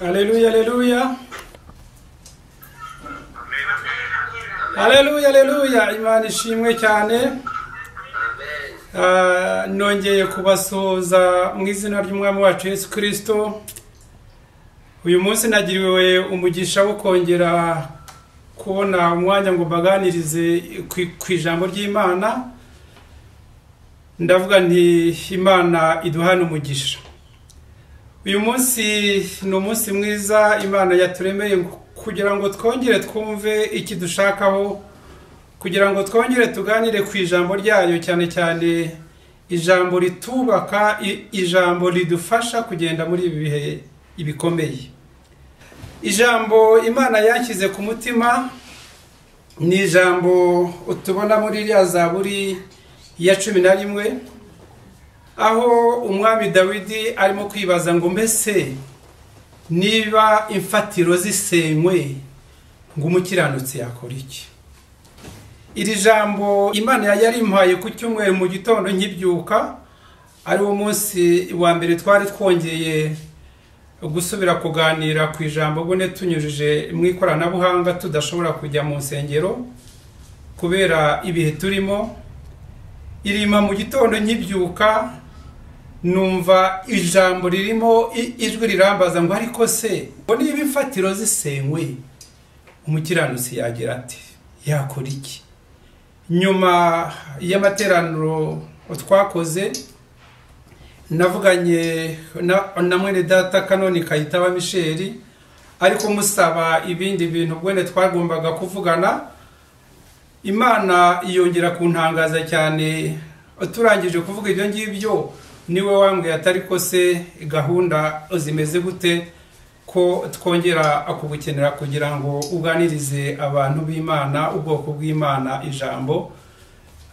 Haleluya, haleluya. Haleluya, haleluya. Imana ishimwe cyane. Nongeye kubasuhuza mu izina ry'umwami wacu Yesu Kristo. Uyu munsi nagiriwe umugisha wo kongera kubona umwanya ngo baganirize ku ijambo ry'Imana. Ndavuga nti Imana iduhana umugisha. Uyu munsi ni umunsi mwiza Imana yaturemeye kugira ngo twongere twumve iki dushakaho, kugira ngo twongere tuganire ku ijambo ryayo, cyane cyane ijambo ritubaka, ijambo ridufasha kugenda muri ibi bihe ibikomeye. Ijambo Imana yashyize ku mutima ni ijambo utubona muri iriya Zaburi ya 11, aho umwami Dawidi arimo kwibaza ngo mbese niba imfatiro zisenywe ngo umukiranutsi yakora iki? Iri jambo Imana yarimpaye ku cyumweru mu gitondo nkibyuka, ari wo munsi wa mbere twari twongeye gusubira kuganira ku ijambo bone tunyujije mu ikoranabuhanga, tudashobora kujya mu nsengero kubera ibihe turimo. Irima mu gitondo nkibyuka numva ijambo ririmo ijwi rirambaza ngo ariko se ngo niba imfatiro zisenywe umukiranutsi yagira ati, yakora iki? Nyuma y'amateraniro twakoze navuganye na mwene data Kanoni Kayitaba Michel, ariko musaba ibindi bintu bwene twagombaga kuvugana. Imana yongera kuntangaza cyane, turangije kuvuga ibyo ngibyo niwe wambwiye atari ko se gahunda zimeze gute ko twongera akubukenera kugira ngo uganirize abantu b'Imana, ubwoko bw'Imana ijambo.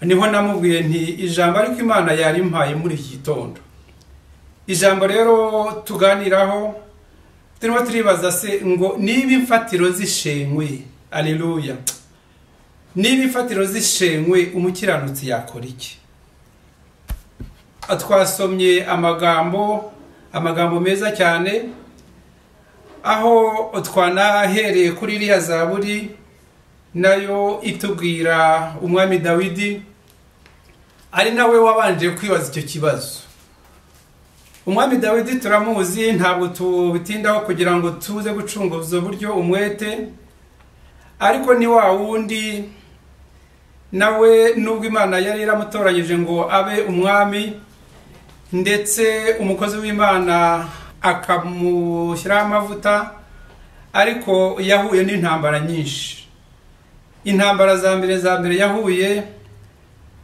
Niho namubwiye nti ijambo ariko Imana yarimpaye muri iki gitondo. Ijambo rero tuganiraho turimo turibaza se ngo niba imfatiro zishenywe, haleluya, niba imfatiro zishenywe umukiranutsi yakora iki? Twasomye amagambo meza cyane, aho twanahereye kuri iriya Zaburi nayo itubwira umwami Dawidi ari nawe wabanje kwibaza icyo kibazo. Umwami Dawidi turamuzi, ntabwo tubitindaho kugira ngo tuze gucunguza uburyo umwete, ariko ni wa wundi nawe nubwo Imana yari iramutoranyije ngo abe umwami, ndetse umukozi w'Imana akamushyiraho amavuta, ariko yahuye n'intambara nyinshi. Intambara za mbere yahuye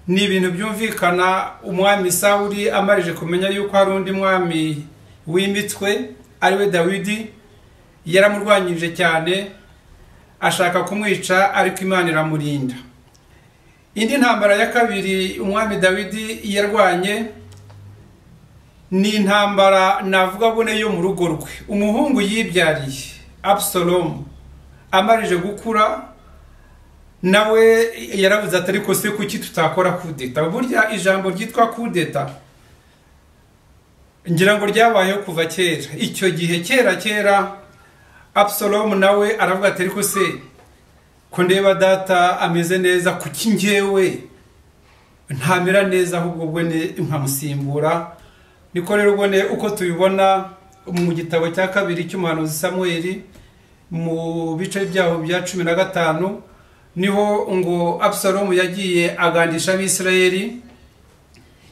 ni ibintu byumvikana. Umwami Sawuli amarije kumenya yuko hari undi mwami w'imitwe ariwe Dawidi, yaramurwanyije cyane ashaka kumwica, ariko Imana iramurinda. Indi ntambara ya kabiri umwami Dawidi yarwanye ni intambara navuga bone yo mu rugo rwe. Umuhungu yibyariye Absalom amarije gukura, nawe yaravuze ati ariko se kuki tutakora kudeta? Burya ijambo ryitwa kudeta ngira ngo ryabayeho kuva kera. Icyo gihe kera Absalom nawe aravuga ati ariko se ko ndeba data ameze neza, kuki njyewe ntamera neza, ahubwo bwene nkamusimbura? Niko rero bwene uko tubibona mu gitabo cya kabiri cy'umuhanuzi Samuel mu bice byaho bya 15, niho ngo Absalom yagiye agandisha Abisirayeli,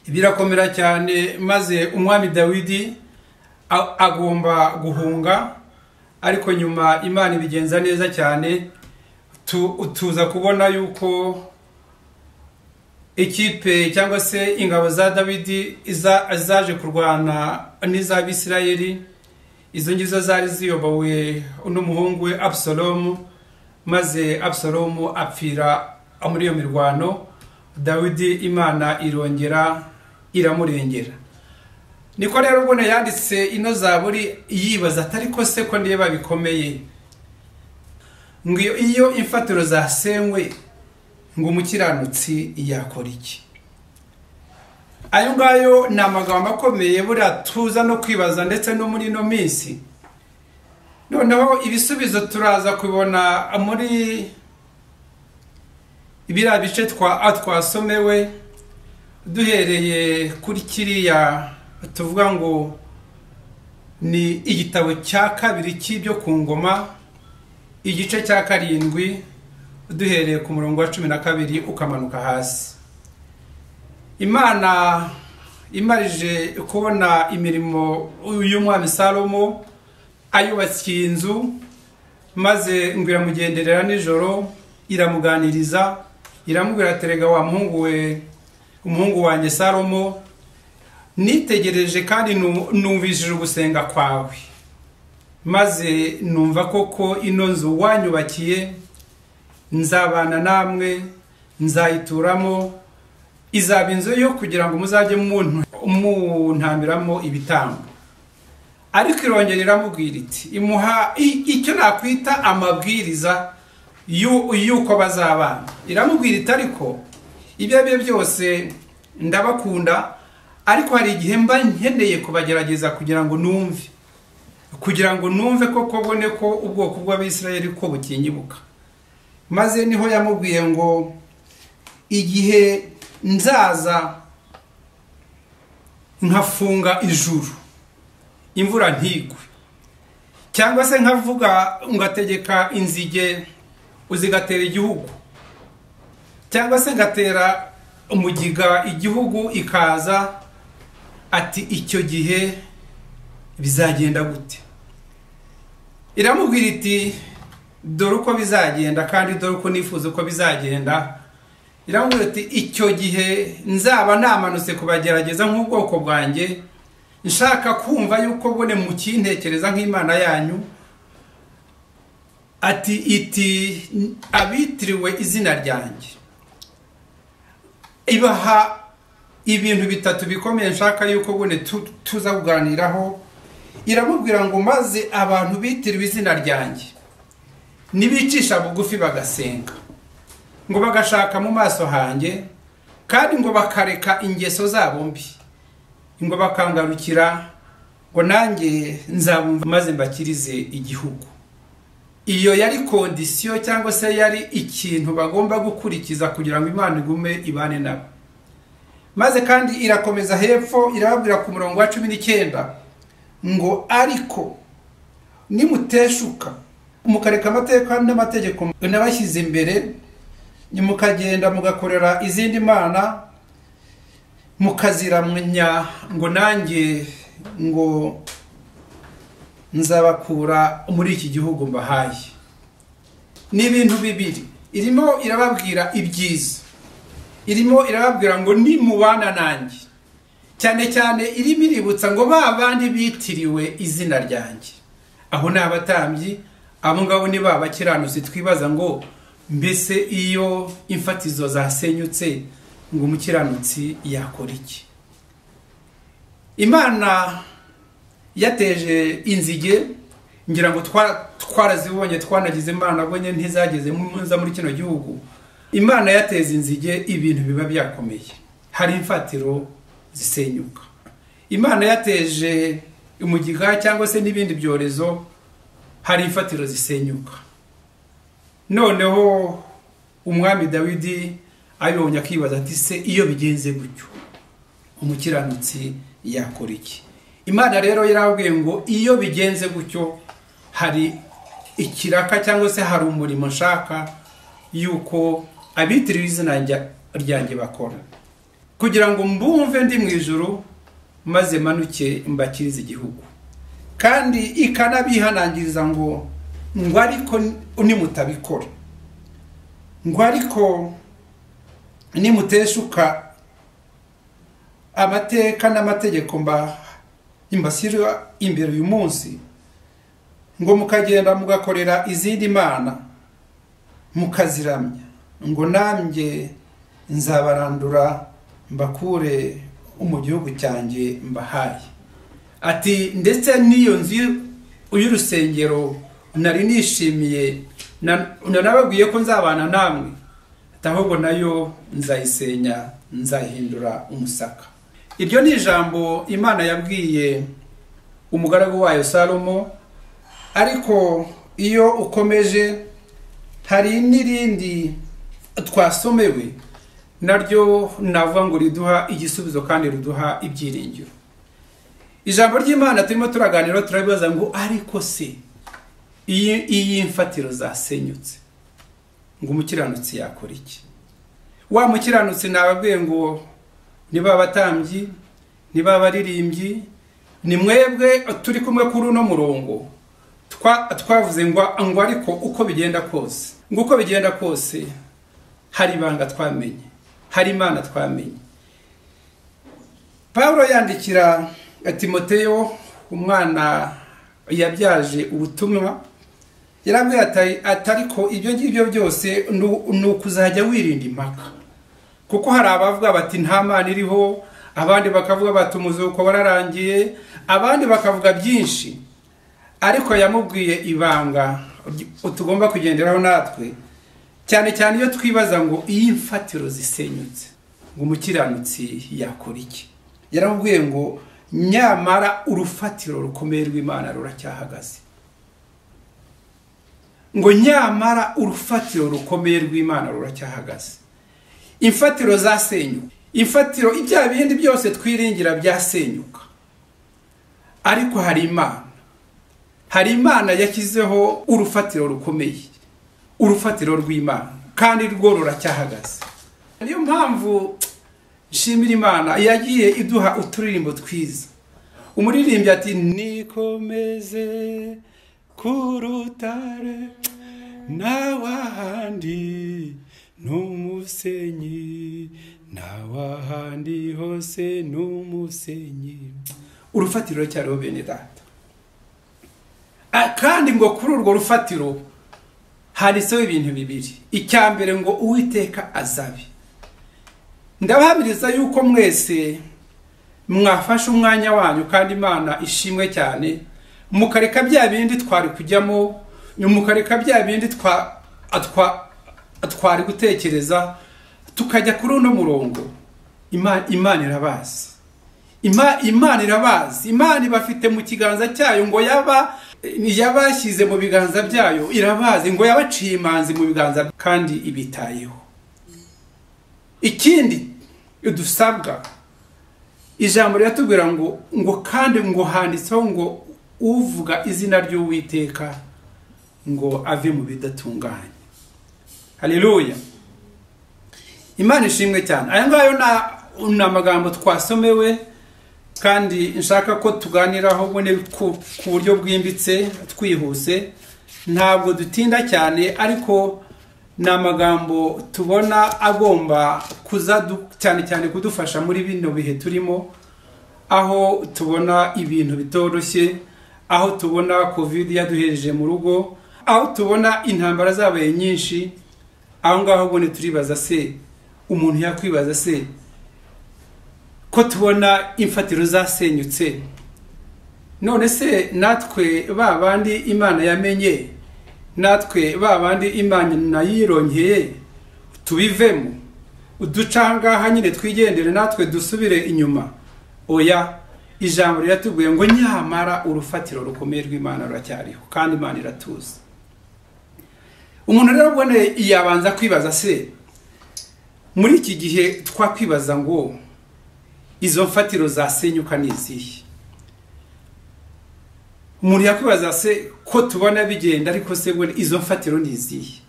birakomera cyane, maze umwami Dawidi agomba guhunga. Ariko nyuma Imana ibigenza neza cyane, tuza kubona yuko ikipe cyangwa se ingabo za Dawidi zaje kurwana n'iz'Abisirayeli. Izo ngizo zari ziyobowe n'umuhungu we Absalom, maze Absalom apfira muri iyo mirwano. Dawidi Imana irongera iramurengera. Niko rero ubone yanditse ino Zaburi yibaza atari ko se ko ndeba bikomeye ngo iyo imfatiro zasenywe ngo umukiranutsi yakora iki? Ayo ngayo ni amagambo akomeye buriya tuza no kwibaza, ndetse no muri ino minsi noneho ibisubizo turaza kubona muri ibira bice twasomewe duhereye kuri kiriya tuvuga ngo ni igitabo cya kabiri cy'ibyo ku ngoma igice cya 7 duhereye ku murongo wa 12 ukamanuka hasi. Imana imarije kubona imirimo y'umwami Salomo ayubakiye inzu, maze ngo iramugenderera nijoro iramuganiriza, iramubwira terega wa umuhungu wanjye Salomo, nitegereje kandi numvishije gusenga kwawe, maze numva koko ino nzu wanyubakiye nzabana namwe, nzayituramo, izaba inzu yo kugira ngo muzajye muntambiramo ibitambo. Ariko irongera iramubwira iti imuha icyo nakwita amabwiriza yuko bazabana. Iramubwira iti ariko ibyo byose ndabakunda, ariko hari igihe mba nkeneye kubagerageza kugira ngo numve koko bone ko ubwoko bw'Abisirayeli ko bukinyibuka. Maze niho yamubwiye ngo igihe nzaza nkafunga ijuru imvura ntigwe, cyangwa se nkavuga ngategeka inzige uzigatera igihugu, cyangwa se ngatera umugiga igihugu ikaza, ati icyo gihe bizagenda gute? Iramubwira iti dore uko bizagenda kandi dore uko nifuza uko bizagenda. Iramubwira ati icyo gihe nzaba namanutse kubagerageza nk'ubwoko bwanjye, nshaka kumva yuko bone mu kintekereza nk'Imana yanyu. Ati abitiriwe izina ryanjye. Ibaha ibintu bitatu bikomeye nshaka yuko bone tuza kuganiraho. Iramubwira ngo maze abantu bitiriwe izina ryanjye nibicisha bugufi bagasenga, ngo bagashaka mu maso hanjye, kandi ngo bakareka ingeso zabo mbi, ngo bakangarukira, ngo nanjye nzabumva maze mbakirize igihugu. Iyo yari kondisiyo cyangwa se yari ikintu bagomba gukurikiza kugira ngo Imana igume ibane nabo. Maze kandi irakomeza hepfo irababwira ku murongo wa 19 ngo ariko nimuteshuka mukareka amateka n'amategeko nabashyize imbere, mukagenda mugakorera izindi mana mukaziramenya, ngo nanjye ngo nzabakura muri iki gihugu mbahaye. Ni ibintu bibiri. Irimo irababwira ibyiza, irimo irababwira ngo nimubana nanjye, cyane cyane irimo iributsa ngo babandi bitiriwe izina ryanjye. Aho n'abatambyi, abo ngabo ni babakiranutsi twibaza ngo mbese iyo imfatizo zasenyutse ngo umukiranutsi yakora iki? Imana yateje inzige, ngira ngo twarazibonye, twanagize Imana bonye ntizageze muri kino gihugu. Imana yateze inzige ibintu biba byakomeye, hari imfatiro zisenyuka. Imana yateje umugiga cyangwa se n'ibindi byorezo, hari imfatiro zisenyuka. Noneho umwami Dawidi abibonye akibaza ati se iyo bigenze gutyo umukiranutsi yakora iki? Imana rero yarabwiye ngo iyo bigenze gutyo hari ikiraka cyangwa se hari umurimo nshaka yuko abitiriwe izina ryanjye bakora, kugira ngo mbumve ndi mu ijuru maze manuke mbakirize igihugu. Kandi ikanabihanangiriza ngo ariko nimutabikora, ngo ariko nimuteshuka amateka n'amategeko imbashyira imbere uyu munsi, ngo mukagenda mugakorera izindi mana mukaziramya, ngo nanjye nzabarandura mbakure mu gihugu cyanjye mbahaye. Ati ndetse n'iyo nzu y'urusengero nari nishimiye nababwiye ko nzabana namwe, ahubwo nayo nzayisenya, nzahindura umusaka. Iryo ni ijambo Imana yabwiye umugaragu wayo Salomo ariko iyo ukomeje hari n'irindi twasomewe naryo navuga ngo riduha igisubizo kandi riduha ibyiringiro. Ijambo ry'Imana turimo turaganira turabibaza ngo ariko se iyi mfatiro zasenyutse ngo umukiranutsi yakora iki? Wa mukiranutsi nababwiye ngo niba abatambyi, niba abaririmbyi, ni mwebwe turi kumwe kuri uno murongo twavuze ngo ariko uko bigenda kose, ngo uko bigenda kose hari ibanga twamenye, hari Imana twamenye. Pawulo yandikira Timoteyo, umwana yabyaje ubutumwa, yarabwiye atariko ibyo ngibyo byose ni ukuzajya wirinda impaka, kuko hari abavuga bati nta Mana iriho, abandi bakavuga bati umuzuko wararangiye, abandi bakavuga byinshi, ariko yamubwiye ibanga tugomba kugenderaho natwe, cyane cyane iyo twibaza ngo iyi mfatiro zisenyutse ngo umukiranutsi yakora iki. Yaramubwiye ngo nyamara urufatiro rukomeye rw'Imana ruracyahagaze, ngo nyamara urufatiro rukomeye rw'Imana ruracyahagaze. Imfatiro zasenyuka, imfatiro ibya bindi byose twiringira byasenyuka, ariko hari Imana yashyizeho urufatiro rukomeye, urufatiro rw'Imana, kandi rwo ruracyahagaze. Niyo mpamvu nshimira Imana yagiye iduha uturirimbo twiza. Umuririmbyi ati nikomeze ku rutare n'awahandi n'umusenyi, n'awahandi hose n'umusenyi. Urufatiro cyariho bene data, kandi ngo kuri urwo rufatiro handitseho ibintu bibiri. Icya mbere ngo Uwiteka azabe. Ndabahamiriza yuko mwese mwafashe umwanya wanyu kandi Imana ishimwe cyane, mukareka bya bindi twari kujyamo, mukareka bya bindi twari gutekereza, tukajya kuri uno murongo. Imana irabazi, Imana irabazi, Imana ibafite mu kiganza cyayo, ngo yabashyize mu biganza byayo, irabazi, ngo yabaciye imanzi mu biganza kandi ibitayeho. Ikindi dusabwa, ijambo riratubwira ngo kandi ngo handitseho ngo uvuga izina ry'Uwiteka ngo ave mu bidatunganye. Haleluya, Imana ishimwe cyane. Aya ngayo na magambo twasomewe, kandi nshaka ko tuganiraho bone ku buryo bwimbitse twihuse, ntabwo dutinda cyane, ariko na magambo tubona agomba kuza cyane cyane kudufasha muri bino bihe turimo, aho tubona ibintu bitoroshye, aho tubona covid yaduhereje mu rugo, aho tubona intambara zabaye nyinshi. Aho ngaho bone turibaza se, umuntu yakwibaza se ko tubona imfatiro zasenyutse, none se natwe babandi Imana yamenye, natwe babandi Imana yirongeye tubivemo, uducanga nyine twigendere natwe dusubire inyuma? Oya, ijambo riratubwiye ngo nyamara urufatiro rukomeye rw'Imana ruracyariho kandi Imana iratuza. Umuntu rero bone yabanza kwibaza se, muri iki gihe twakwibaza ngo izo mfatiro zasenyuka nizihe? Umuntu yakwibaza se ko tubona bigenda, ariko se bone izo mfatiro nizihe?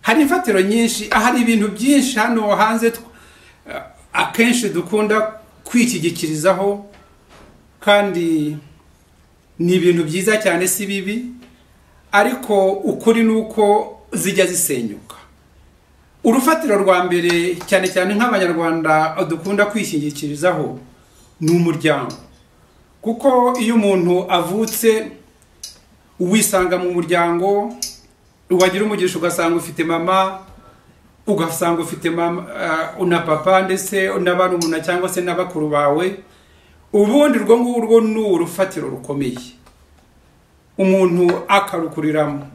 Hari imfatiro nyinshi, hari ibintu byinshi hano hanze akenshi dukunda kwikigikirizaho, kandi ni ibintu byiza cyane, si bibi, ariko ukuri nuko zijya zisenyuka. Urufatiro rwa mbere cyane cyane nk'Abanyarwanda dukunda kwishingikirizaho ni umuryango, kuko iyo umuntu avutse uwisanga mu muryango, wagira umugisha ugasanga ufite mama, ugasanga ufite mama una papa ndetse n'abarumuna cyangwa se n'abakuru bawe, ubundi rwo ngurwo ni urufatiro rukomeye umuntu akarukuriramo.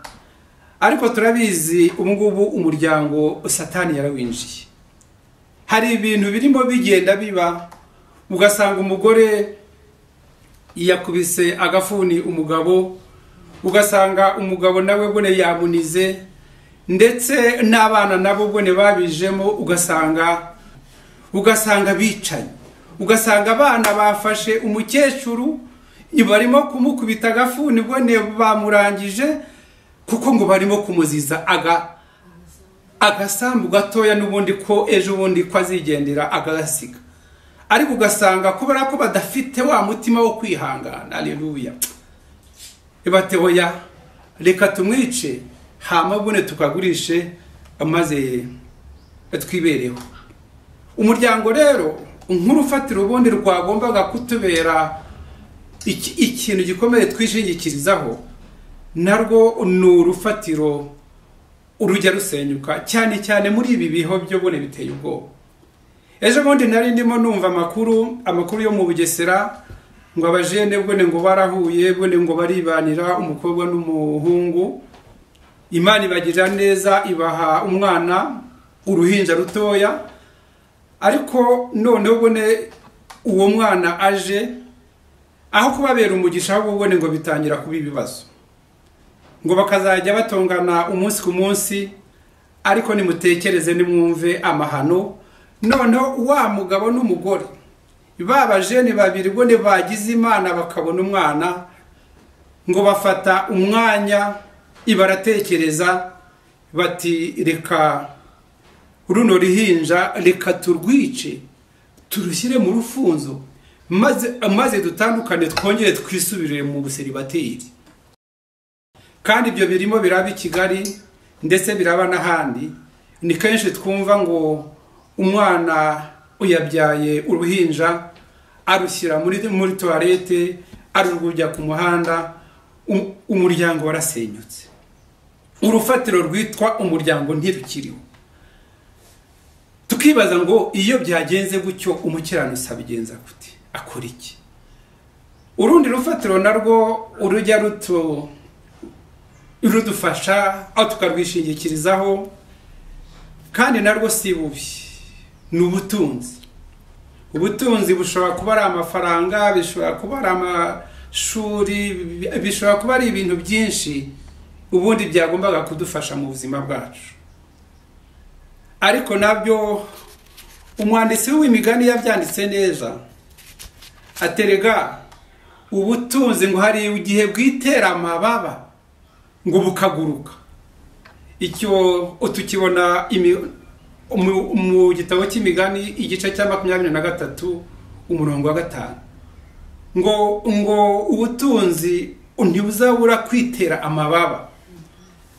Ariko turabizi ubungubu umuryango Satani yarawinjiye. Hari ibintu birimo bigenda biba, ugasanga umugore yakubise agafuni umugabo, ugasanga umugabo nawe bone yamunize, ndetse n'abana nabo bone babijemo, ugasanga bicaye, ugasanga abana bafashe umukecuru barimo kumukubita agafuni bone bamurangije, kuko ngo barimo kumuziza agasambu gatoya n'ubundi ko ejo bundi ko azigendera agasiga. Ariko ugasanga kubera ko badafite wa mutima wo kwihangana. Haleluya. Ibatehoya reka tumwice hama bone tukagurishe amaze twibereho. Umuryango rero nk'urufatiro ubundi rwagombaga kutubera ikintu gikomeye twishingikirizaho, narwo ni urufatiro urujya rusenyuka cyane cyane muri ibi biho byo bone biteye ubwoba. Ejo bundi nari ndimo numva amakuru yo mu Bugesera ngo abajene bone ngo barahuye bone ngo baribanira umukobwa n'umuhungu, Imana ibagirira neza ibaha umwana uruhinja rutoya, ariko none bone uwo mwana aje aho kubabera umugisha ahubwo bone ngo bitangira kuba ibibazo, ngo bakazajya batongana umunsi ku munsi. Ariko nimutekereze nimwumve amahano, noneho wa mugabo n'umugore babajene babiri bone bagize Imana bakabona umwana, ngo bafata umwanya ibaratekereza bati reka runo rihinja reka turwice turushyire mu rufunzo maze dutandukane twongere twisubirire mu buseribateri. Kandi ibyo birimo biraba i Kigali ndetse biraba n'ahandi. Ni kenshi twumva ngo umwana uyabyaye uruhinja arushyira muri toilette, arurujya ku muhanda, umuryango warasenyutse, urufatiro rwitwa umuryango ntirukiriho. Tukibaza ngo iyo byagenze gutyo umukiranutsi abigenza gute, akora iki? Urundi rufatiro narwo urujya rudufasha aho tukarwishingikirizaho, kandi narwo si bubi, ni ubutunzi. Ubutunzi bushobora kuba ari amafaranga, bishobora kuba ari amashuri, bishobora kuba ari ibintu byinshi ubundi byagombaga kudufasha mu buzima bwacu. Ariko nabyo umwanditsi w'imigani yabyanditse neza, aterega ubutunzi ngo hari igihe bwitera amababa ngo bukaguruka. Icyo tukibona mu gitabo cy'imigani igice cya 23 umurongo wa 5, ngo ubutunzi ntibuzabura kwitera amababa.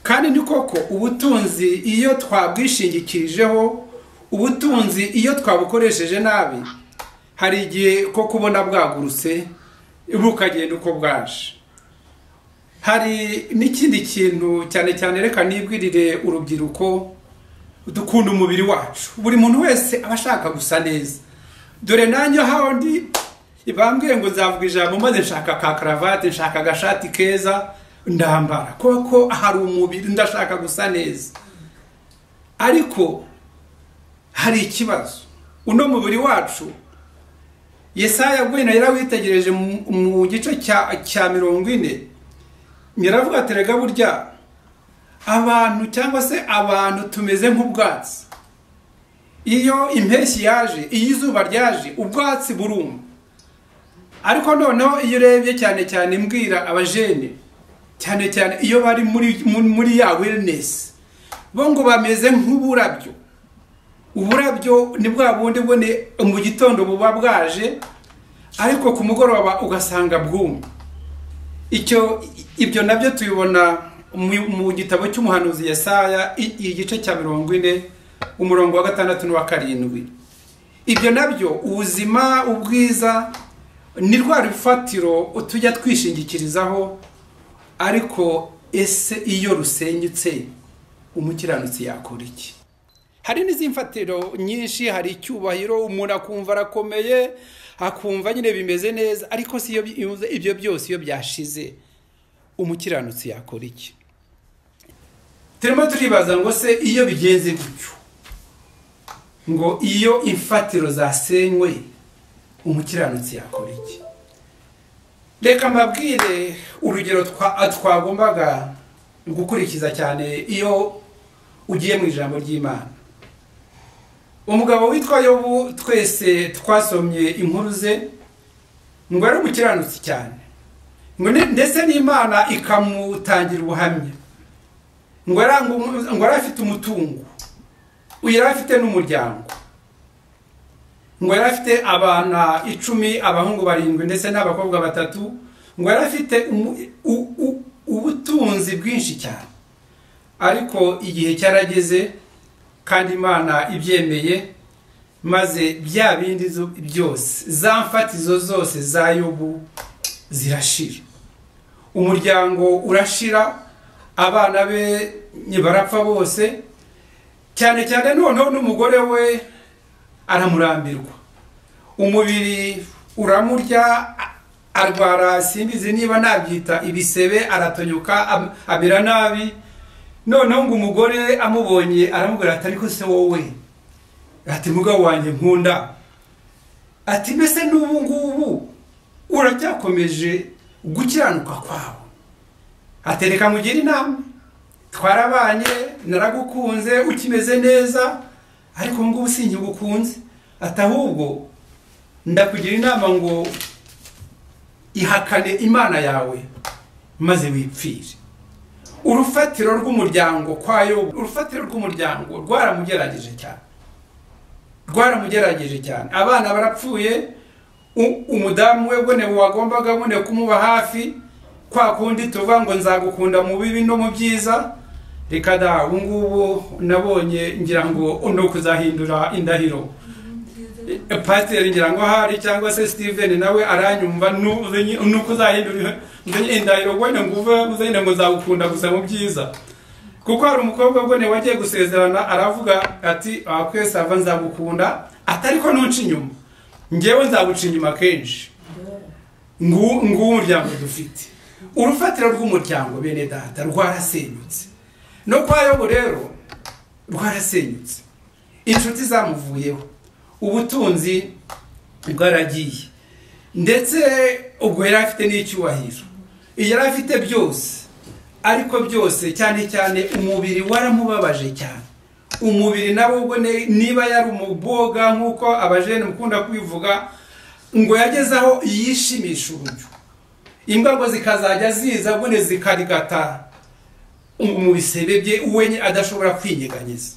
Kandi ni koko ubutunzi iyo twabwishingikirijeho, ubutunzi iyo twabukoresheje nabi, hari igihe ko kubona bwagurutse bukagenda uko bwaje. Hari n'ikindi kintu cyane cyane reka nibwirire urubyiruko, dukunda umubiri wacu. Buri muntu wese abashaka gusa neza. Dore nanjye handi ibambwiye ngo nzavuga ijambo maze nshaka ka cravate, nshaka agashati keza ndambara, koko hari umubiri ndashaka gusa neza. Ariko hari ikibazo, uno mubiri wacu Yesaya gwena yarawitegereje mu gice cya 40, nyiravuga ati rega burya abantu cyangwa se abantu tumeze nk'ubwatsi. Iyo impeshyi yaje, iyo izuba ryaje, ubwatsi buruma. Ariko noneho iyo urebye cyane cyane mbwira abajene, cyane cyane iyo bari muri ya wellness, bo ngo bameze nk'uburabyo. Uburabyo ni bwa bundi bone mu gitondo buba bwaje, ariko ku mugoroba ugasanga bwumye. Ibyo nabyo tuyibona mu gitabo cy'umuhanuzi Yesaya igice cya 40 umurongo wa 6 n'uwa 7. Ibyo nabyo ubuzima ubwiza ni rwa rufatiro tujya twishingikirizaho, ariko ese iyo rusenyutse umukiranutsi yakora iki? Hari n'izimfatiro nyinshi, hari icyubahiro, umuntu akumva arakomeye, akumva nyine bimeze neza, ariko si ibyo byose iyo byashize umukiranutsi yakora iki? Turimo turibaza ngo se iyo bigenze gutyo, ngo iyo imfatiro zasenywe umukiranutsi yakora iki? reka mbabwire urugero twagombaga gukurikiza cyane iyo ugiye mu ijambo ry'Imana. Umugabo witwa Yobu twese twasomye inkuru ze, ngo ari umukiranutsi cyane, ngo ndetse n'Imana ikamutangira ubuhamya, ngo ari afite umutungo, yari afite n'umuryango, ngo yari afite abana 10, abahungu 7 ndetse n'abakobwa 3, ngo yari afite ubutunzi bwinshi cyane. Ariko igihe cyarageze kandi Imana ibyemeye, maze bya bindi byose, za mfatizo zose za Yobu zirashira, umuryango urashira, abana be barapfa bose, cyane cyane noneho n'umugore we aramurambirwa, umubiri uramurya, arwara, simbizi niba nabyita ibisebe, aratonyuka, amera nabi. Noneho ngo umugore amubonye aramubwira ati ariko se wowe, ati mugabo wanjye nkunda, ati mbese n'ubu ngubu uracyakomeje gukiranuka kwawe? Atereka mugira inama, twarabanye, naragukunze, ukimeze neza, ariko ngubu sinkigukunze. Ati ahubwo ndakugira inama ngo ihakane Imana yawe maze wipfire. Urufatiro rw'umuryango kwa Yobu, urufatiro rw'umuryango rwaramugerageje cyane, abana barapfuye, umudamu we bone wagombaga bone kumuba hafi, kwa kundi tuva ngo nzagukunda mu bibi no mu byiza, reka da ngubu nabonye ngira ngo no kuzahindura indahiro. Pastor ngira ngo hari cyangwa se Steven nawe aranyumva nuko uzahindura indahiro, bone nguva uzahindura ngo nzagukunda gusa mu byiza. Kuko hari umukobwa bone wagiye gusezerana aravuga ati akwese ava nzagukunda, atariko nunci inyuma, ngewe nzaguca inyuma kenshi. Umuryango dufite, urufatiro rw'umuryango bene data rwarasenyutse, no kwa Yobu rero rwarasenyutse, inshuti zamuvuyeho, ubutunzi bwaragiye, ndetse ubwo yari afite n'icyubahiro, yari afite byose, ariko byose cyane cyane umubiri waramubabaje cyane. Umubiri nawo ubwo niba yari umuboga nkuko abajene mukunda kwivuga, ngo yagezaho yishimisha uburyo imbago zikazajya ziza bone zikarigata mu bisebe bye, uwenye adashobora kwinyeganyeza.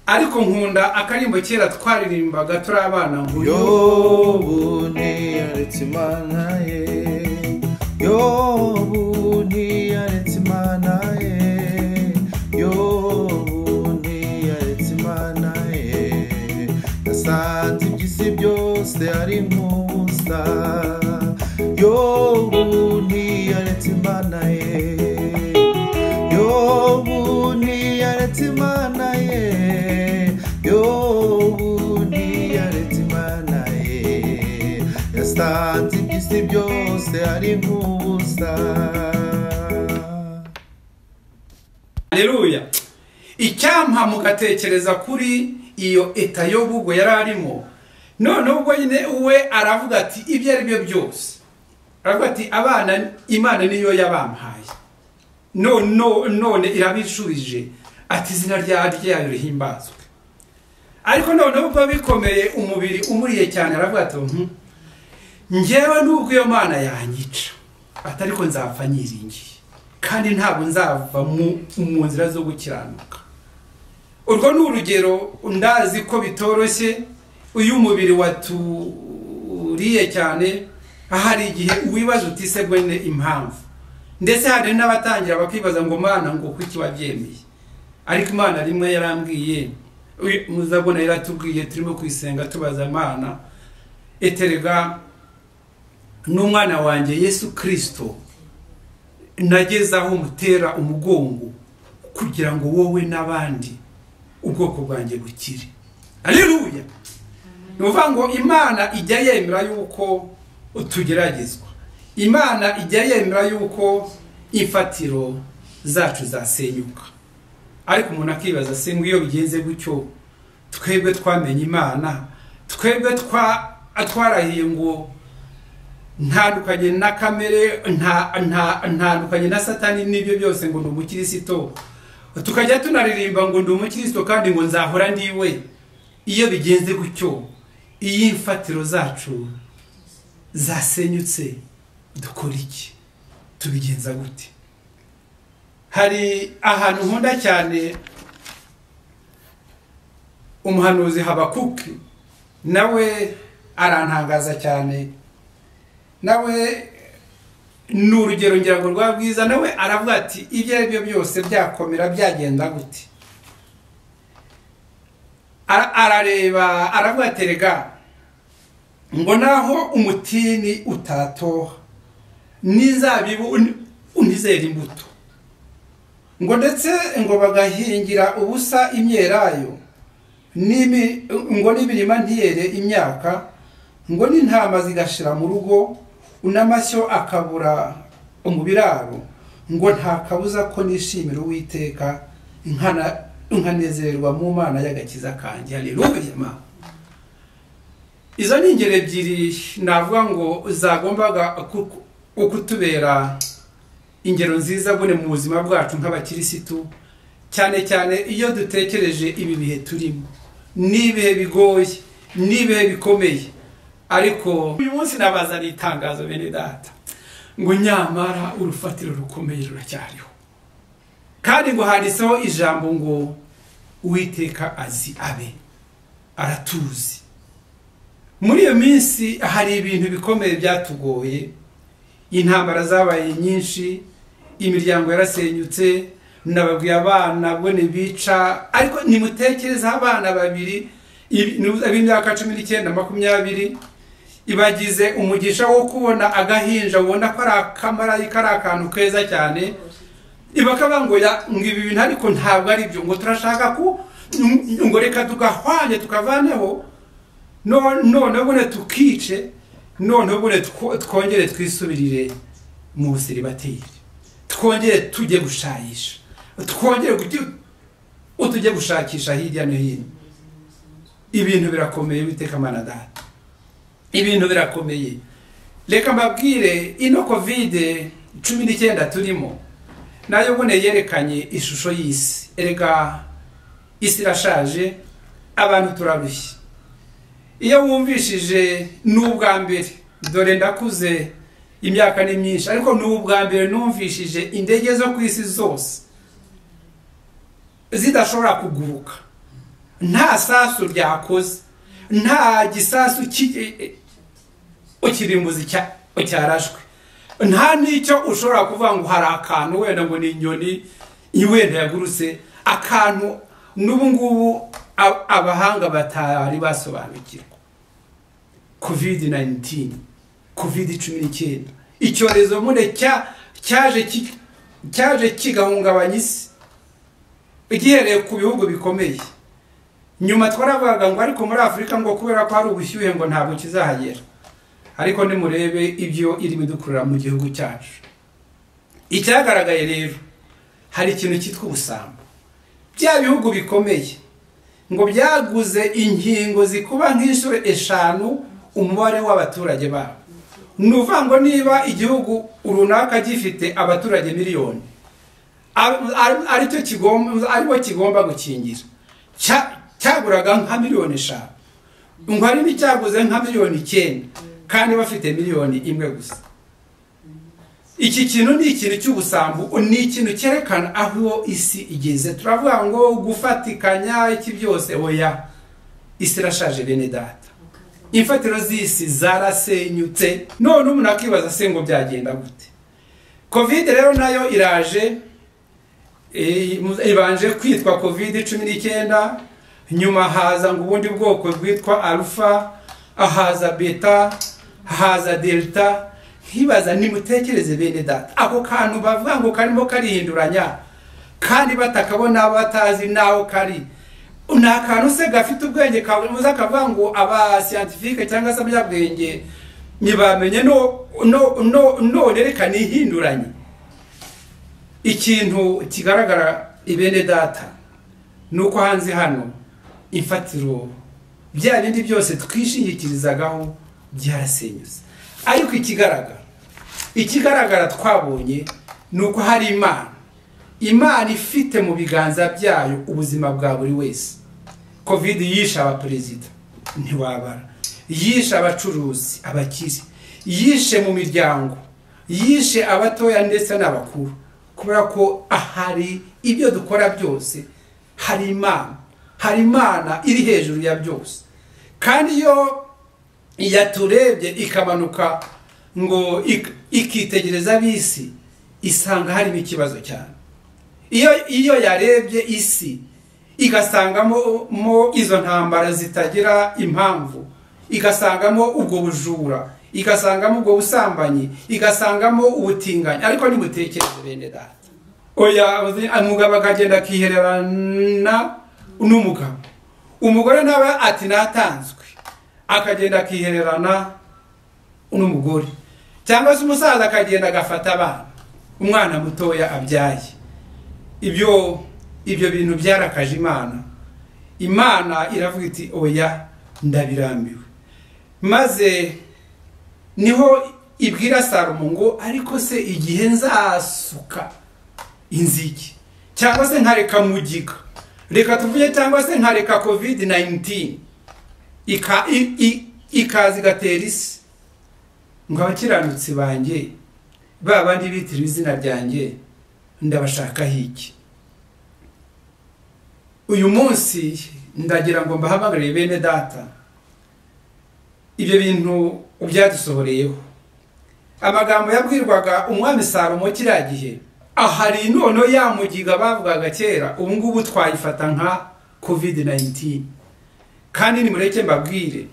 Ariko nkunda akarimbo kera twaririmbaga turi abana ngo Yobu ntiyaretse Imana ye, Yobu ntiyaretse Imana ye, Yobu ntiyaretse Imana ye, yasanze iby'isi byose ari nk'ubusa. Yobu ntiyaretse Imana ye, Yobu ntiyaretse Imana ye, Yobu ntiyaretse Imana ye, yasanze iby'isi byose ari nk'ubusa. Haleluya. Icyampa mugatekereza kuri iyo eta Yobu ubwo yari arimo, none ubwo nyine uwe aravuga ati ibyo ari byo byose, aravuga ati abana Imana niyo yabampaye, none irabishurije, ati izina ryayo rihimbazwe. Ariko none ubwo bikomeye, umubiri umuriye cyane, aravuga ati ngewe nubwo iyo Mana yanyica, atariko nzapfa nyiringiye, kandi ntabwo nzava mu nzira zo gukiranuka. Urwo ni urugero ndazi ko bitoroshye, uyu mubiri waturiye cyane, ahari igihe uwibaza uti se bwene impamvu, ndetse hari n'abatangira bakibaza ngo Mana ngo kuki wabyemeye. Ariko Imana rimwe yarambwiye, muzabona yaratubwiye turimo kwisenga tubaza Imana, eterega n'umwana wanjye Yesu Kristo nagezaho mutera umugongo kugira ngo wowe n'abandi ubwoko bwanjye bukire. Haleluya. Nuvuga ngo Imana ijya yemera yuko utugeragezwa, Imana ijya yemera yuko ifatiro zacu zasenyuka. Ariko umuntu akibaza se ngo iyo bigenze gutyo, twebwe twamenye Imana, twebwe twarahiye ngo ntandukanye na kamere, ntandukanye na satani n'ibyo byose ngo ndi umukristo, tukajya tunaririmba ngo ndi umukristo kandi ngo nzahora ndiwe. Iyo bigenze gutyo, iyi mfatiro zacu zasenyutse, dukora iki? Tubigenza gute? Hari ahantu nkunda cyane umuhanuzi Habakuki, nawe arantangaza cyane. Nawe ni urugero ngira ngo rwa bwiza. Nawe aravuga ati ibyo ari byo byose byakomera byagenda gute? Arareba aravuga ati rega ngo naho umutini utatoha n'izabibu ntizera imbuto, ngo ndetse ngo bagahingira ubusa imyelayo, ngo n'imirima ntiyere imyaka, ngo n'intama zigashira mu rugo, n'amashyo akabura mu biraro, ngo nta kabuza ko nishimira Uwiteka nkanezerwa mu Mana y'agakiza kanjye. Haleluya. Izo ni ingero ebyiri navuga ngo zagombaga kutubera ingero nziza bune mu buzima bwacu nk'abakirisitu, cyane cyane iyo dutekereje ibi bihe turimo. Nibihe bigoye, nibihe bikomeye. Ariko uyu munsi nabaza itangazo bene data ngo nyamara urufatiro rukomeye ruracyariho, kandi ngo handitseho ijambo ngo Uwiteka azi abe, aratuzi. Muri iyo minsi hari ibintu bikomeye byatugoye, intambara zabaye nyinshi, imiryango yarasenyutse, nababwiye abana bone bica. Ariko nimutekereza abana babiri b'imyaka 19 20 ibagize umugisha wo kubona agahinja, ubona ko ari akamarayika, ari akantu keza cyane. Ibakaba ngo ibi bintu ariko ntabwo ari byo, ngo turashaka ko ngo reka tugahwanye tukavaneho, none bone tukice, none bone twongere twisubirire mu busiribateri, twongere tujye gushayisha, twongere tujye gushakisha hirya no hino. Ibintu birakomeye Uwiteka Mana Data, ibintu birakomeye. Reka mbabwire ino COVID-19 turimo nayo bone yerekanye ishusho y'isi. Erega isi irashaje, abantu turarushye. Iyo wumvishije n'ubwa mbere, dore ndakuze imyaka ni myinshi, ariko n'ubwa mbere numvishije indege zo ku isi zose zidashobora kuguruka, nta sasu ryakoze, nta gisasu ukirimbuzi cyarashwe, nta n'icyo ushobora kuvuga ngo hari akantu wenda ngo ni inyoni wenda yagurutse, akantu n'ubu ngubu abahanga batari basobanukirwa. COVID-19 icyorezo mune cyaje kigahungabanya isi, igihereye ku bihugu bikomeye. Nyuma twaravuga ngo ariko muri Afrika ngo kubera ko hari ubushyuhe ngo ntabwo kizahagera. Ariko nimurebe ibyo irimo dukurira mu gihugu cyacu. Icyagaragaye rero, hari ikintu cyitwa ubusambo. Bya bihugu bikomeye ngo byaguze inkingo zikuba nk'inshuro 5 umubare w'abaturage babo. Nuvuga ngo niba igihugu runaka gifite abaturage miliyoni, aribo kigomba gukingira, cyaguraga nka miliyoni 5, ngo hari n'icyaguze nka miliyoni 9, kandi bafite miliyoni 1 gusa. Iki kintu ni ikintu cy'ubusambu, ni ikintu cyerekana aho isi igeze. Turavuga ngo gufatikanya iki byose, oya, isi irashaje bene data. Imfatiro z'isi zarasenyutse, none umuntu akibaza se ngo byagenda gute? Covid rero nayo iraje, ibanje kwitwa COVID-19, nyuma haza ngo ubundi bwoko bwitwa alpha, haza beta, haza delta. Hibaza nimutekereze bene data, ako kantu bavuga ngo karimo karihinduranya kandi batakabona batazi naho kari. Una kantu se gafite ubwenge kabuza kavuga ngo aba scientifique cyangwa se abyabwenge nibamenye no nerekana ihinduranye. Ikintu kigaragara ibene data nuko hanze hano imfatiro bya bindi byose twishingikirizagaho byarasenyuze. ariko ikigaragara twabonye ni uko hari imana ifite mu biganza byayo ubuzima bwa buri wese. Covid yishe abaperezida ntiwabara, yishe abacuruzi, abakiri, yishe mu miryango, yishe abatoya ndetse n'abakuru, kubera ko ahari ibyo dukora byose hari imana iri hejuru ya byose. Kandi iyo yaturebye ikamanuka ngo ikitegereza ab'isi, isanga harimo ikibazo cyane. Iyo yarebye isi igasangamo izo ntambara zitagira impamvu, igasangamo ubwo bujura, igasangamo ubwo busambanyi, igasangamo ubutinganyi. Ariko nimutekereze bene data, oya umugabo akagenda akihererana n'umugabo, umugore nawe ati natanzwe akagenda akihererana n'umugore, cyangwa se umusaza akagenda agafata umwana mutoya abyaye. Ibyo bintu byarakaje Imana iravuga iti oya ndabirambiwe. Maze niho ibwira Salomo ngo ariko se igihe nzasuka inziki, cyangwa se nkareka mugiga, reka tuvuye, cyangwa se nkareka COVID-19 ikazi gatera isi, ngo abakiranutsi banjye babandi bitira izina ryanjye ndabashaka hiki. Uyu munsi ndagira ngo mbahamagarire bene data, ibyo bintu ubyadusohoreyeho. Amagambo yabwirwaga umwami Salomo kiriya gihe, ahari nono yamugiga bavugaga kera, ubu ngubu twayifata nka COVID-19. Kandi nimureke mbabwire,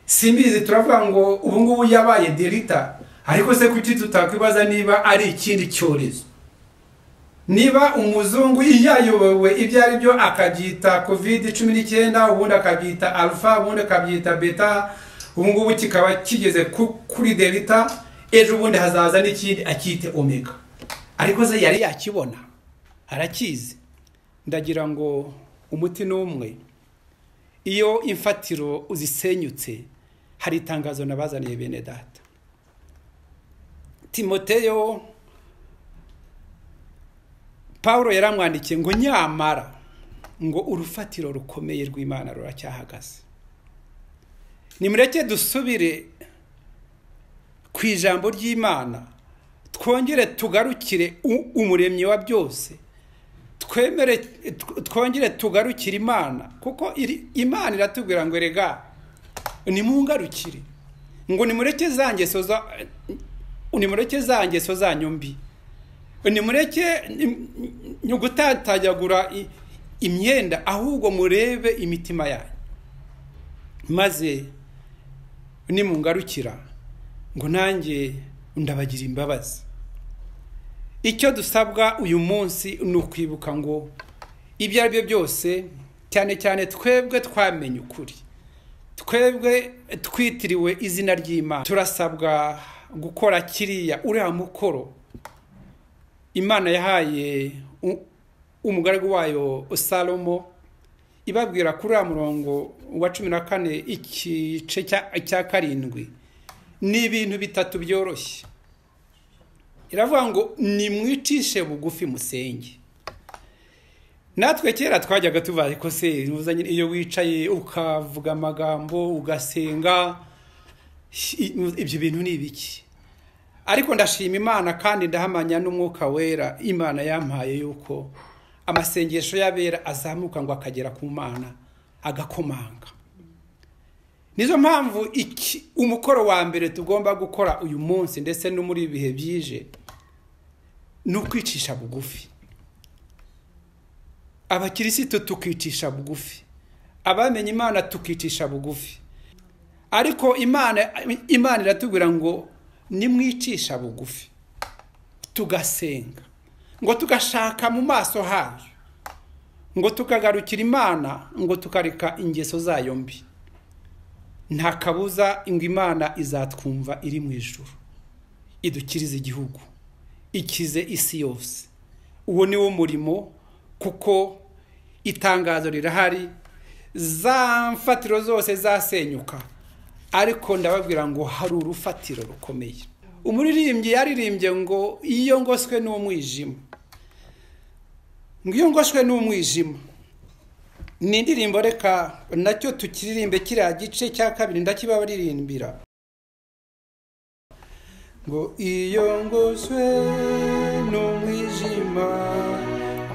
simbizi turavuga ngo ubu ngubu yabaye Delta, ariko se kuki tutakwibaza niba ari ikindi cyorezo? Niba umuzungu yayobewe ibyo ari byo akabyita COVID-19, ubundi akabyita Alpha, ubundi akabyita Beta, ubu ngubu kikaba kigeze kuri Delta, ejo ubundi hazaza n'ikindi akite Omega. Ariko ze yari yakibona, arakizi. Ndagira ngo umuti n'umwe, iyo imfatiro uzisenyutse, hari itangazo nabazaniye bene data. Timoteyo, Paulo yaramwandikiye ngo nyamara ngo urufatiro rukomeye rw'Imana ruracyahagaze. Nimureke dusubire ku ijambo ry'Imana, twongere tugarukire umuremyi wa byose, twongere tugarukire Imana, kuko Imana iratubwira ngo rega nimungarukire, ngo nimureke za ngeso zanyu mbi, nimureke nyugutatagura imyenda, ahubwo murebe imitima yanyu, maze nimungarukira ngo nanjye ndabagira imbabazi. Icyo dusabwa uyu munsi ni ukwibuka ngo ibyo ari byo byose, cyane cyane twebwe twamenye ukuri, twebwe twitiriwe izina ry'Imana, turasabwa gukora kiriya uriya mukoro Imana yahaye umugaragu wayo Salomo, ibabwira kuri uriya murongo wa 14 igice cya 7, ni ibintu bitatu byoroshye. Iravuga ngo nimwicishe bugufi musenge. Natwe kera twajyaga tuvaye ko se nuzanye iyo wicaye ukavuga amagambo ugasenga, ibyo bintu ni ibiki? Ariko ndashima Imana kandi ndahamanya n'umwuka wera Imana yampaye yuko amasengesho y'abera azamuka ngo akagera ku Mana agakomanga. Nizo mpamvu umukoro wa mbere tugomba gukora uyu munsi ndetse no muri ibihe byije no kwicisha bugufi. Abakirisitu tukicisha bugufi, abamenye Imana tukicisha bugufi. Ariko Imana iratubwira ngo nimwicisha bugufi, tugasenga, ngo tugashaka mu maso hayo, ngo tukagarukira Imana, ngo tukareka ingeso zayo mbi. Nta kabuza ngo Imana izatwumva iri mu ijuru, idukirize igihugu, ikize isi yose. Uwo ni wo murimo, kuko itangazo rirahari, za mfatiro zose zasenyuka, ariko ndababwira ngo hari urufatiro rukomeye. Umuririmbyi yaririmbye ngo iyo ngoswe n'umwijima, ngo iyo ngoswe n'umwijima. Ni indirimbo reka nacyo tukiririmbe kiriya gice cya kabiri ndakibabaririmbira ngo iyo ngoswe n'umwijima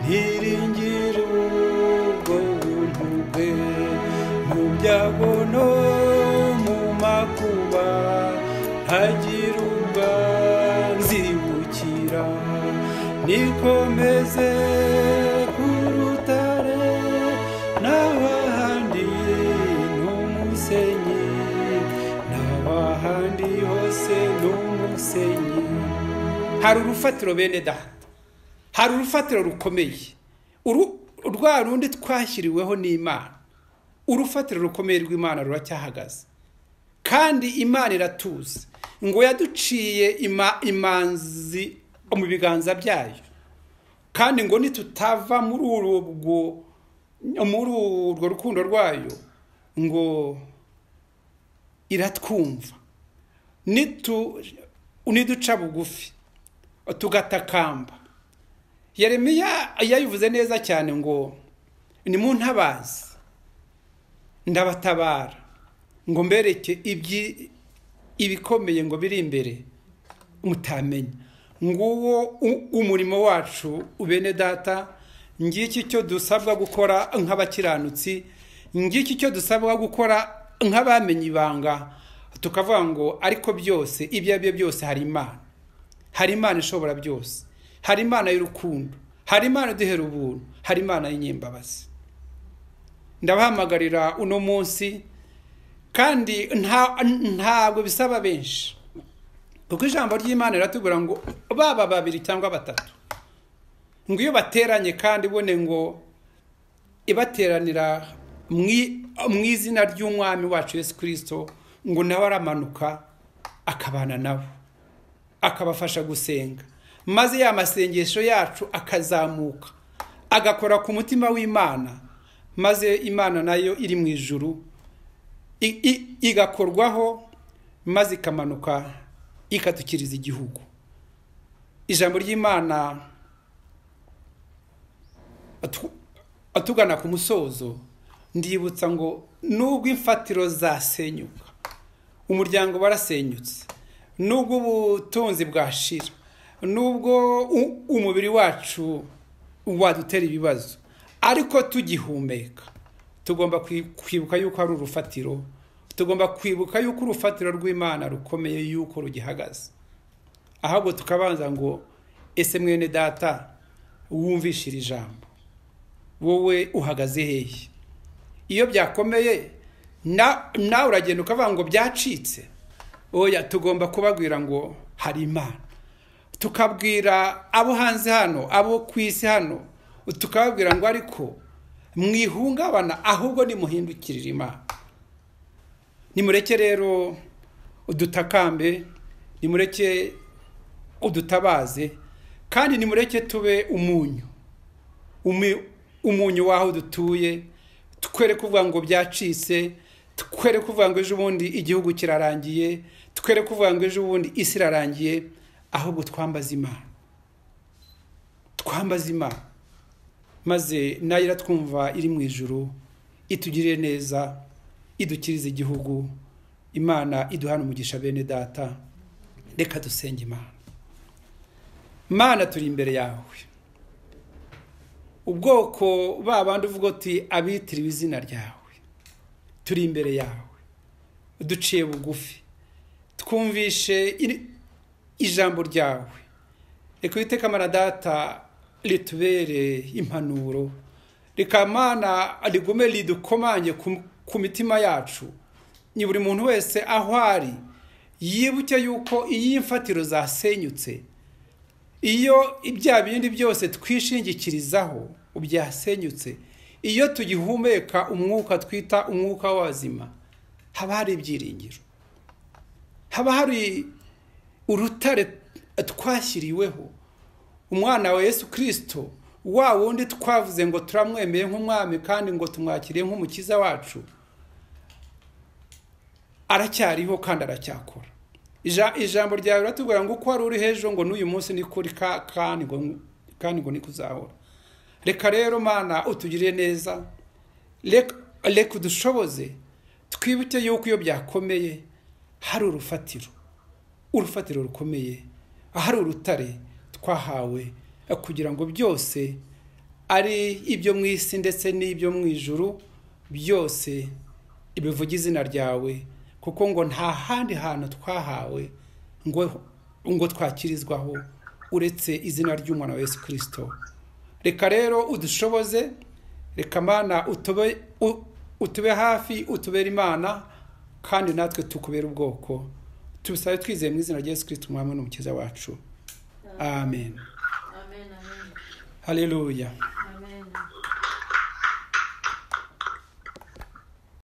ntiringira ubwo buntu bwe, mu byago no mu makuba ntagira ubwanzibukira, nikomeze ku rutare n'abahandi n'umusenyi, n'abahandi hose n'umusenyi. Hari urufatiro bene data, hari urufatiro rukomeye, rwa rundi twashyiriweho n'Imana. Urufatiro rukomeye rw'Imana ruracyahagaze, kandi Imana iratuzi ngo yaduciye imanzi mu biganza byayo, kandi ngo nitutava muri urwo rukundo rwayo ngo iratwumva, niduca bugufi tugatakamba. Yeremiya yayivuze neza cyane ngo nimuntabaze ndabatabara, ngo mbereke ibikomeye ngo biri imbere mutamenya. Nguwo umurimo wacu ubene data, ngiki cyo dusabwa gukora nk'abakiranutsi, ngiki cyo dusabwa gukora nk'abamenye ibanga, tukavuga ngo ariko byose ibyo byo byose hari Imana. Hari Imana ishobora byose, hari Imana y'urukundo, hari Imana duhera ubuntu, hari Imana y'inyembabazi. Ndabahamagarira uno munsi, kandi ntabwo bisaba benshi, kuko ijambo ry'Imana riratubwira ngo baba babiri cyangwa batatu, ngo iyo bateranye kandi bone ngo ibateranira mu izina ry'umwami wacu Yesu Kristo, ngo nawe aramanuka akabana nabo, akabafasha gusenga, maze ya masengesho yacu akazamuka agakora ku mutima w'Imana, maze Imana nayo iri mu ijuru igakorwaho, maze ikamanuka ikatukiriza igihugu. Ijambo ry'Imana atugana ku musozo, ndibutsa ngo nubwo imfatiro zasenyuka, umuryango warasenyutse, nubwo ubutunzi bwashira, nubwo umubiri wacu wadutera ibibazo, ariko tugihumeka tugomba kwibuka yuko ari urufatiro, tugomba kwibuka yuko urufatiro rw'Imana rukomeye yuko rugihagaze. Ahubwo tukabanza ngo ese mwene data wumvishira ijambo, wowe uhagaze hehe? Iyo byakomeye nawe uragenda ukavuga ngo byacitse, oya, tugomba kubabwira ngo hari Imana. Tukabwira abo hanze hano, abo ku isi hano, tukababwira ngo ariko mwihungabana, ahubwo nimuhindukirire Imana. Nimureke rero udutakambe, nimureke udutabaze, kandi nimureke tube umunyu waho dutuye, twere kuvuga ngo byacitse, twere kuvuga ngo ejo bundi igihugu kirarangiye, twere kuvuga ngo ejo bundi isi irarangiye, ahubwo twambaza Imana, maze nayo iratwumva iri mu ijuru, itugirire neza, idukirize igihugu. Imana iduhana umugisha bene data. Reka dusenge Imana. Mana, turi imbere yawe, ubwoko babandi uvuga uti abitiriwe izina ryawe, turi imbere yawe, duciye bugufi, twumvishe ijambo ryawe. Reka Uwiteka Mana Data litubere impanuro, reka Mana rigume ridukomanye ku mitima yacu. Ni buri muntu wese aho ari yibuke yuko iyi mfatiro zasenyutse, iyo ibya bindi byose twishingikirizaho ubyasenyutse, iyo tugihumeka umwuka twita umwuka w'abazima, haba hari ibyiringiro, haba hari urutare twashyiriweho, umwana wa Yesu Kristo, wa wundi twavuze ngo turamwemeye nk'umwami kandi ngo tumwakiriye nk'umukiza wacu. aracyariho kandi aracyakora. Ijambo ryawe riratubwira ngo uko wari uri hejuru ngo n'uyu munsi ni kuri kandi ngo ni kuzahora. Reka rero Mana utugirire neza, reka udushoboze twibuke yuko iyo byakomeye hari urufatiro rukomeye, hari urutare twahawe kugira ngo byose ari ibyo mu isi ndetse n'ibyo mu ijuru byose ibivuga izina ryawe, kuko ngo nta handi hantu twahawe ngo twakirizwaho uretse izina ry'umwana wa Yesu Kristo. Reka rero udushoboze, reka Mana utube hafi, utubere Imana, kandi natwe tukubera ubwoko. Tubisabe twizeye mu izina rya Yesu Kristo umwami n'umukiza wacu. Amen. Haleluya.